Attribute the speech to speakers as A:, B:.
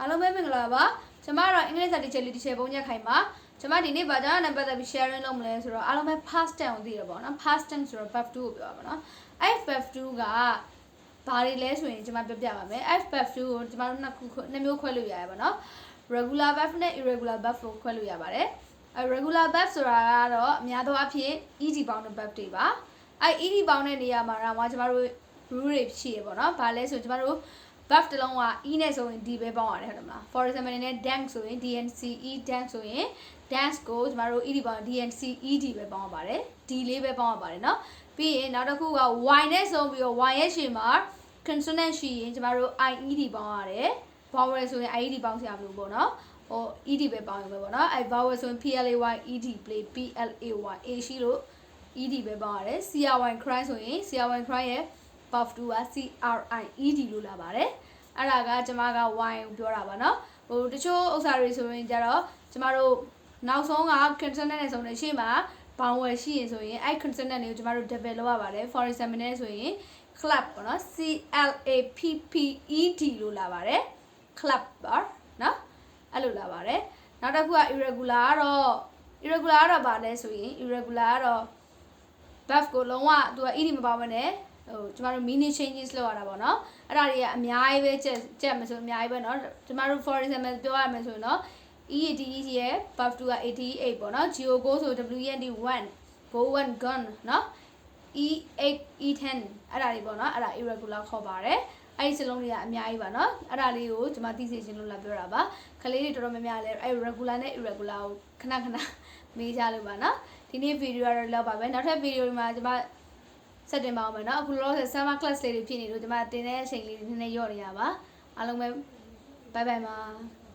A: အားလုံးပဲမင်္ဂလာပါကျွန်မတော့အင်္ဂလိပ်စာတီချာလေးတစ်ချက်ပုံညက်ခိုင်ပါကျွန်မဒီနေ့ဗာဂျာနံပါတ်ပြီး sharing လုပ်မလဲဆိုတော့အားလုံးပဲ past tense ကိုသိရပါတော့နော် past tense ဆိုတော့ verb 2ကိုပြောပါနော်အဲ့ verb 2ကဘာတွေလဲဆိုရင်ကျွန်မပြောပြပါမယ်အဲ့ verb 2ကိုကျွန်မတို့နှစ်မျိုးခွဲလို့ရရပါနော် regular verb နဲ့ irregular verb ကိုခွဲလို့ရပါတယ်အဲ့ regular verb ဆိုတာကတော့အများသောအားဖြင့် ed ပေါင်းတဲ့ verb တွေပါအဲ့ ed ပေါင်းတဲ့နေရာမှာတော့ကျွန်မတို့ rule တွေရှိရပါတော့ဘာလဲဆိုကျွန်မတို့verb တစ်လုံးက e နဲ့ဆိုရင် d ပဲပေါင်းရတယ်ဟုတ်လား for example အနေနဲ့ dance ဆိုရင် dnce dance ဆိုရင် dance ကိုကျွန်တော်တို့ ed ပေါင်း dnce ed ပဲပေါင်းရပါတယ် d လေးပဲပေါင်းရပါတယ်เนาะပြီးရင်နောက်တစ်ခုက y နဲ့ဆိုပြီးတော့ y ရဲ့ရှေ့မှာ consonant ရှိရင်ကျွန်တော်တို့ ied ပေါင်းရတယ် vowel ဆိုရင် ied ပေါင်းစရာမလိုပေါ့เนาะဟို ed ပဲပေါင်းရမယ်ပေါ့เนาะအဲ vowel ဆိုရင် play ed play play a ရှိလို့ ed ပဲပေါင်းရတယ် cry cry ဆိုရင် cry cry ရဲ့verb 2က cried လို့လာပါတယ်အဲ့ဒါကကျွန်မက y ကိုပြောတာပါเนาะဟိုတချို့ဥစ္စာတွေဆိုရင်ကြတော့ကျွန်မတို့နောက်ဆုံးက consonant နဲ့ဆိုနေရှေ့မှာ vowel ရှိရင်ဆိုရင်အဲ့ consonant တွေကိုကျွန်မတို့ develop လုပ်ရပါတယ် for example နဲ့ဆိုရင် clap ပေါ့เนาะ clapped လို့လာပါတယ် clap ပါเนาะအဲ့လိုလာပါတယ်နောက်တစ်ခုက irregular ကတော့ဗာလဲဆိုရင် irregular ကတော့ verb ကိုလုံးဝသူက ed မပေါင်းဘဲနဲ့ဟိုကျမတို့ mini changes လုပ်ရတာပေါ့နော်အဲ့ဒါတွေကအများကြီးပဲကြက်မဆိုအများကြီးပဲเนาะကျမတို့ for example ပြောရမယ်ဆိုရင်เนาะ ed ရဲ့ verb 2က 88ပေါ့နော် go go ဆို wend 1 go 1 gun เนาะ e8 e10 အဲ့ဒါတွေပေါ့နော်အဲ့ဒါ irregular ခေါ်ပါတယ်အဲ့ဒီစလုံးတွေကအများကြီးပါเนาะအဲ့ဒါလေးကိုကျမသိစေချင်လို့လာပြောတာပါခလေးတွေတော်တော်များများလဲအဲ့ regular နဲ့ irregular ကိုခဏမေးကြလို့ပါเนาะဒီနေ့ဗီဒီယိုကတော့လောက်ပါပဲနောက်ထပ်ဗီဒီယိုမှာကျမဆက်တင်ပါအောင်မယ်เนาะအခုလောလောဆယ် summer class လေးတွေဖြစ်နေလို့ကျမတင်တဲ့အချိန်လေးတွေနည်းနည်းရော့နေရပါအားလုံးပဲ bye bye ပါ